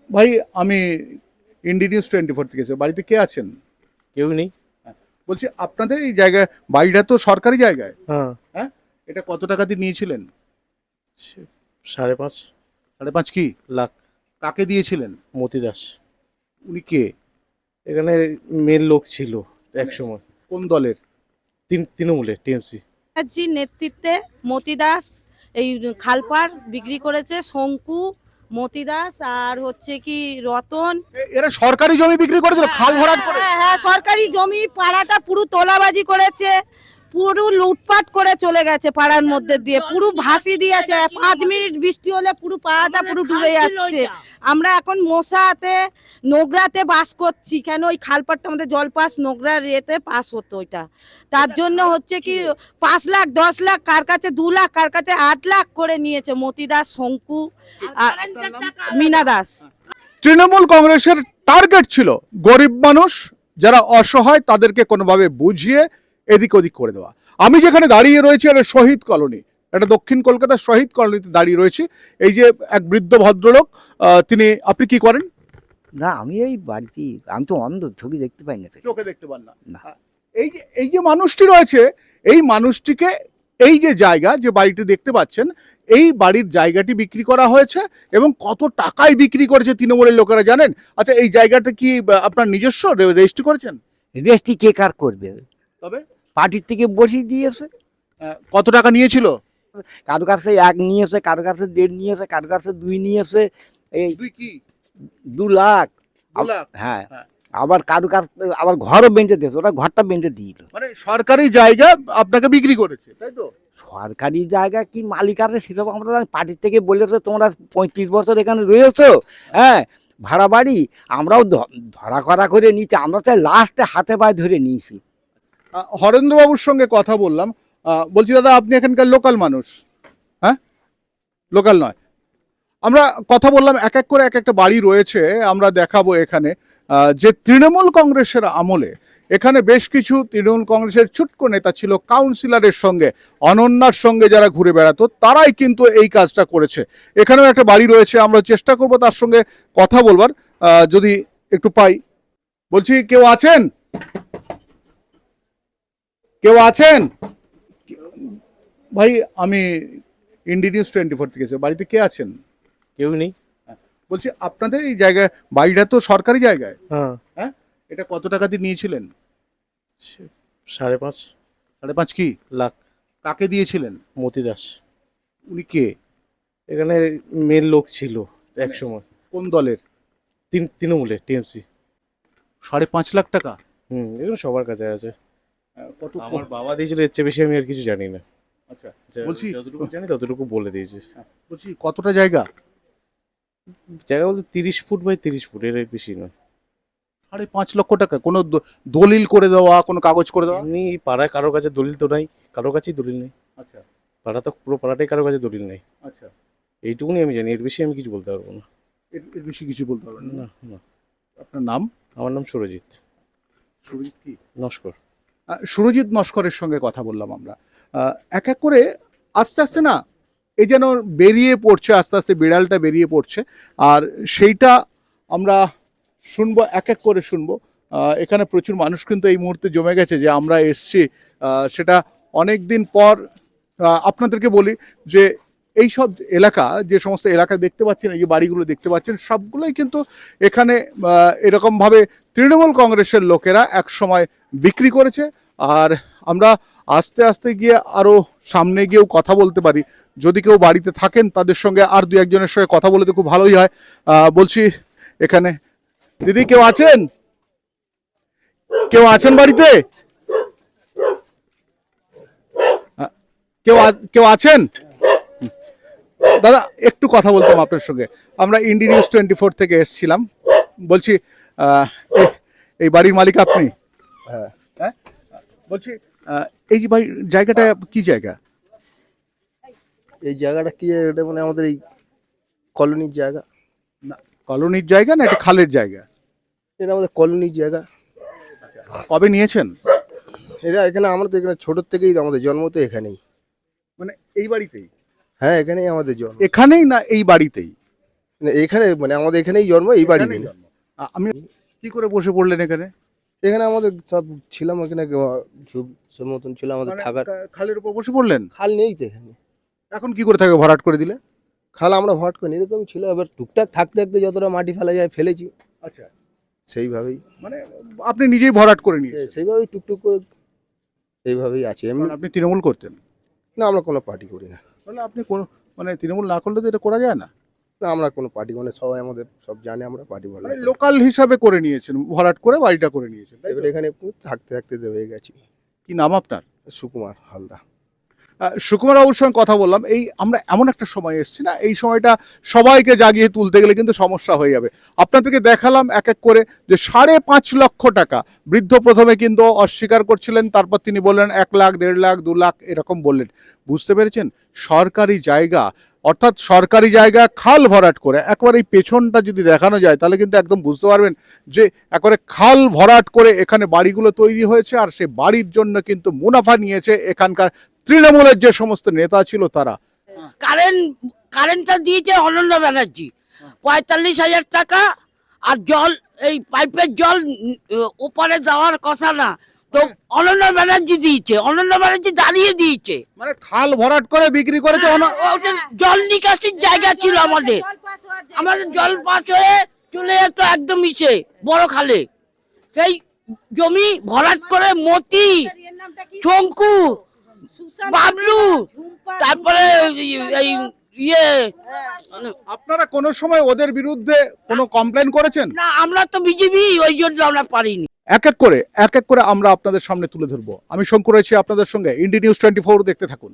ভাই আমি ইন্ডি নিউজ 24 থেকে এসেছি। বাড়িতে কে আছেন? কেউ নেই। বলছি আপনাদের এই জায়গায় বাড়িটা তো সরকারি জায়গায়, হ্যাঁ, হ্যাঁ? এটা কত টাকা দিয়ে নিয়েছিলেন? 5.5 5.5 কি? লাখ। কাকে দিয়েছিলেন? মতি দাস উনি কে? এখানে মেন লোক ছিল এক সময়, কোন দলের? তৃণমূলে টিএমসি। ব্যানার্জির নেতৃত্বে মতি দাস এই খালপাড় বিক্রি করেছে। শঙ্কু, মতি দাস আর হচ্ছে কি রতন। এরা সরকারি জমি বিক্রি করে দিল খাল ভরাট করে। হ্যাঁ, সরকারি জমি পাড়াটা পুরো তোলাবাজি করেছে, পুরো লুটপাট করে চলে গেছে পাড়ার মধ্যে দিয়ে, পুরো ভাসি দিয়েছে। 5 মিনিট বৃষ্টি হলে পুরো পাড়াটা পুরো ডুবে যাচ্ছে। আমরা এখন মশাতে নোংরাতে বাস করছি। কেন ওই খালপাড়টা আমাদের জল পাস নোংরা রেতে পাস হতো ওইটা। তার জন্য হচ্ছে কি 5 লাখ 10 লাখ কার কাছে 2 লাখ কার কাছে 8 লাখ করে নিয়েছে মতি দাস, শঙ্কু আর মিনা দাস। তৃণমূল কংগ্রেসের টার্গেট ছিল গরিব মানুষ যারা অসহায় তাদেরকে কোনোভাবে বুঝিয়ে এদিক ওদিক করে দেওয়া। আমি যেখানে দাঁড়িয়ে রয়েছি এটা শহীদ কলোনি, এটা দক্ষিণ কলকাতার শহীদ কলোনিতে দাঁড়িয়ে রয়েছি। এই যে এক বৃদ্ধ ভদ্রলোক, আপনি কি করেন? না, আমি এই বাড়িতে, আমি তো অন্ধ, ছবি দেখতে পাই না তো। চোখে দেখতে পান না। না। এই যে মানুষটি রয়েছে, এই মানুষটিকে এই যে জায়গা যে বাড়িটি দেখতে পাচ্ছেন, এই বাড়ির জায়গাটি বিক্রি করা হয়েছে এবং কত টাকায় বিক্রি করেছে তৃণমূলের লোকেরা জানেন? আচ্ছা, এই জায়গাটা কি আপনার নিজস্ব রেজিস্ট্রি করেছেন? রেস্টি কে কার করবে? তবে পার্টির থেকে বসিয়ে দিয়েছে। কত টাকা নিয়েছিল? কারো কাছে 1 নিয়েছে, কারো কাছে 1.5 নিয়েছে, কারো কাছে 2 নিয়েছে। এই দুই কি 2 লাখ। 2 লাখ? হ্যাঁ, হ্যাঁ। আবার কারো কাছে আবার ঘরও বেঁধে দিয়েছে, ওরা ঘরটা বেঁধে দিল। মানে সরকারি জায়গা আপনাকে বিক্রি করেছে, তাই তো? সরকারি জায়গা কি মালিক আছে সেসব আমরা জানি। পার্টির থেকে বলেছে তোমরা 35 বছর এখানে রয়েছো, হ্যাঁ, ভাড়া বাড়ি। আমরাও ধরা করা করে নিচ্ছি, আমরা চাই লাস্টে হাতে পায়ে ধরে নিয়েছি। হরেন্দ্রবাবুর সঙ্গে কথা বললাম। বলছি দাদা আপনি এখানকার লোকাল মানুষ? হ্যাঁ, লোকাল নয়। আমরা কথা বললাম, এক এক করে এক একটা বাড়ি রয়েছে আমরা দেখাবো এখানে। যে তৃণমূল কংগ্রেসের আমলে এখানে বেশ কিছু তৃণমূল কংগ্রেসের ছোট্ট নেতা ছিল, কাউন্সিলরের সঙ্গে অনন্যার সঙ্গে যারা ঘুরে বেড়াতো, তারাই কিন্তু এই কাজটা করেছে। এখানেও একটা বাড়ি রয়েছে, আমরা চেষ্টা করব তার সঙ্গে কথা বলবার, যদি একটু পাই। বলছি কেউ আছেন? কেউ আছেন? ভাই আমি ইন্ডি নিউজ 24 থেকে এসেছি। বাড়িতে কে আছেন? কেউ নেই। বলছি আপনাদের এই জায়গায় বাড়িটা তো সরকারি জায়গায়, হ্যাঁ, হ্যাঁ? এটা কত টাকা দিয়ে নিয়েছিলেন? 5.5 5.5 কি? লাখ। কাকে দিয়েছিলেন? মতি দাস উনি কে? এখানে মেন লোক ছিল এক সময়, কোন দলের? তৃণমূলে টিএমসি। 5.5 লাখ টাকা? এগুলো সবার কাছে আছে। কত? আমার বাবা দিয়েছিল, এর চেয়ে বেশি আমি আর কিছু জানি না। আচ্ছা, বলছি যতটুকু জানি ততটুকু বলে দিয়েছে। বলছি কতটা জায়গা? জায়গা বলতে 30 ফুট বাই 30 ফুট, এর বেশি না। 5.5 লক্ষ টাকা? কোনো দলিল করে দেওয়া, কোনো কাগজ করে দেওয়া? এমনি পাড়ায় কারো কাছে দলিল তো নাই, কারো কাছেই দলিল নেই। আচ্ছা পাড়া তো পুরো পাড়াটাই কারো কাছে দলিল নেই। আচ্ছা, এইটুকুনি আমি জানি, এর বেশি আমি কিছু বলতে পারবো না। এর বেশি কিছু বলতে পারবেন না? না না। আপনার নাম? আমার নাম সুরজিৎ সুরজিৎ কি? নস্কর। সুরজিৎ নস্করের সঙ্গে কথা বললাম আমরা। এক এক করে আস্তে আস্তে না, এই যেন বেরিয়ে পড়ছে, আস্তে আস্তে বিড়ালটা বেরিয়ে পড়ছে। আর সেইটা আমরা শুনবো, এক এক করে শুনবো। এখানে প্রচুর মানুষ কিন্তু এই মুহূর্তে জমে গেছে যে আমরা এসছি, সেটা অনেক দিন পর। আপনাদেরকে বলি যে এই সব এলাকা, যে সমস্ত এলাকা দেখতে পাচ্ছেন, এই যে বাড়িগুলো দেখতে পাচ্ছেন, সবগুলোই কিন্তু এখানে এরকমভাবে তৃণমূল কংগ্রেসের লোকেরা এক সময় বিক্রি করেছে। আর আমরা আস্তে আস্তে গিয়ে আরও সামনে গিয়েও কথা বলতে পারি। যদি কেউ বাড়িতে থাকেন তাদের সঙ্গে আর দু একজনের সঙ্গে কথা বলতে খুব ভালোই হয়। বলছি এখানে দিদি কেউ আছেন? কেউ আছেন বাড়িতে? কেউ আছেন? দাদা একটু কথা বলতাম আপনার সঙ্গে। আমরা ইন্ডি নিউজ 24 থেকে এসেছিলাম। বলছি এই বাড়ির মালিক আপনি? হ্যাঁ। হ্যাঁ, বলছি এই যে বাড়ির জায়গাটা কি জায়গা? এই জায়গাটা কি, এটা মানে আমাদের এই কলোনির জায়গা। না, কলোনির জায়গা না, এটা খালের জায়গা? এটা আমাদের কলোনির জায়গা। কবে নিয়েছেন? এটা এখানে আমরা তো এখানে ছোটোর থেকেই আমাদের জন্ম তো এখানেই। মানে এই বাড়িতেই? হ্যাঁ, এখানেই আমাদের জন্ম। এখানেই না এই বাড়িতেই? না, এখানে মানে আমাদের এখানেই জন্ম, এই বাড়ি এখানেই জন্ম। আমি কি করে বসে পড়লেন এখানে? এখানে আমাদের সব ছিলাম, এখানে সে মতন ছিল আমাদের মানে থাকার। খালের উপর বসে পড়লেন? খাল নেই তো এখানে, এখন কি করে থাকে, ভরাট করে দিলে? খাল আমরা ভরাট করি এরকম ছিল, এবার টুকটাক থাকতে থাকতে যতটা মাটি ফেলা যায় ফেলেছি, আচ্ছা, সেইভাবেই মানে আপনি নিজেই ভরাট করে নিয়ে, সেইভাবেই টুকটুক করে এইভাবেই আছে। এমনি আপনি তৃণমূল করতেন? না, আমরা কোনো পার্টি করি না। তাহলে আপনি মানে তৃণমূল না করলে তো এটা করা যায় না। না, আমরা কোনো পার্টি মানে সবাই আমাদের সব জানে আমরা পার্টি বলে। মানে লোকাল হিসাবে করে নিয়েছেন, ভরাট করে বাড়িটা করে নিয়েছেন, তাই তো? এবার এখানে একটু থাকতে থাকতে হয়ে গেছি। কি নাম আপনার? সুকুমার হালদার। সুকুমার বাবুর সঙ্গে কথা বললাম। এই আমরা এমন একটা সময় এসেছি না, এই সময়টা সবাইকে জাগিয়ে তুলতে গেলে কিন্তু সমস্যা হয়ে যাবে। আপনাদেরকে দেখালাম এক এক করে যে 5.5 লক্ষ টাকা বৃদ্ধ প্রথমে কিন্তু অস্বীকার করছিলেন, তারপর তিনি বললেন 1 লাখ, 1.5 লাখ, 2 লাখ এরকম বললেন। বুঝতে পেরেছেন? সরকারি জায়গা, অর্থাৎ সরকারি জায়গা খাল ভরাট করে, একবার এই পেছনটা যদি দেখানো যায় তাহলে কিন্তু একদম বুঝতে পারবেন যে একবারে খাল ভরাট করে এখানে বাড়িগুলো তৈরি হয়েছে, আর সেই বাড়ির জন্য কিন্তু মুনাফা নিয়েছে এখানকার তৃণমূলের যে সমস্ত নেতা ছিল তারা। কারেন্টটা দিয়েছে অনন্য ব্যানার্জি, 45,000 টাকা। আর জল, এই পাইপের জল ওপারে দেওয়ার কথা না, তো অনন্য ব্যানার্জি দিয়েছে, অনন্য ব্যানার্জি দাঁড়িয়ে দিয়েছে। মানে খাল ভরাট করে বিক্রি করেছে। ওটা জল নিকাশির জায়গা ছিল আমাদের, আমাদের জল পাস হয়ে চলে যেত একদম ইসে বড় খালে। সেই জমি ভরাট করে মতি, শঙ্কু, বাবলু, তারপরে এই আপনারা কোনো সময় ওদের বিরুদ্ধে কোনো কমপ্লেন করেছেন? না, আমরা তো বিজেপি, ওই জন্য আমরা পারিনি। এক এক করে আমরা আপনাদের সামনে তুলে ধরবো। আমি শঙ্কর রয়েছি আপনাদের সঙ্গে। ইন্ডি নিউজ 24 দেখতে থাকুন।